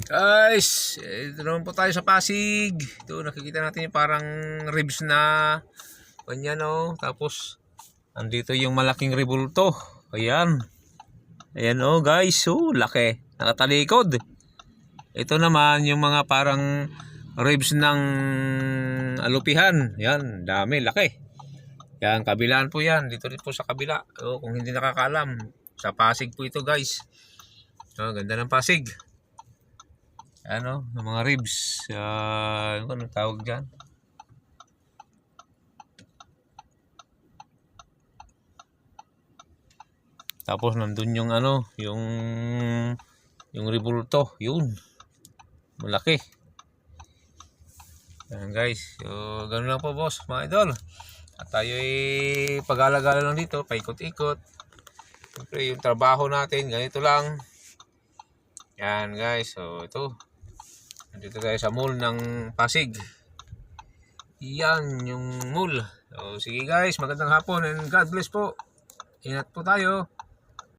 Guys, ito naman po tayo sa Pasig. Ito, nakikita natin yung parang ribs na ganyan, oh. Tapos, andito yung malaking ribulto. Ayan. Ayan, oh, guys. Oh, laki. Nakatalikod. Ito naman yung mga parang ribs ng alupihan. Ayan, dami, laki. Yan, kabilaan po yan. Dito rin po sa kabila. Oh, kung hindi nakakaalam, sa Pasig po ito, guys. Oh, ganda ng Pasig. Ano, ng mga ribs. Ano tawag dyan? Tapos nandun yung ano, yung ribulto, yun. Malaki. Yan guys. So, ganun lang po boss, mga idol. At tayo ay pag-alagala lang dito, paikot-ikot. Siyempre yung trabaho natin, ganito lang. Yan guys, so ito. Nandito tayo sa mall ng Pasig. Yan yung mall. So sige guys, magandang hapon and God bless po. Ingat po tayo.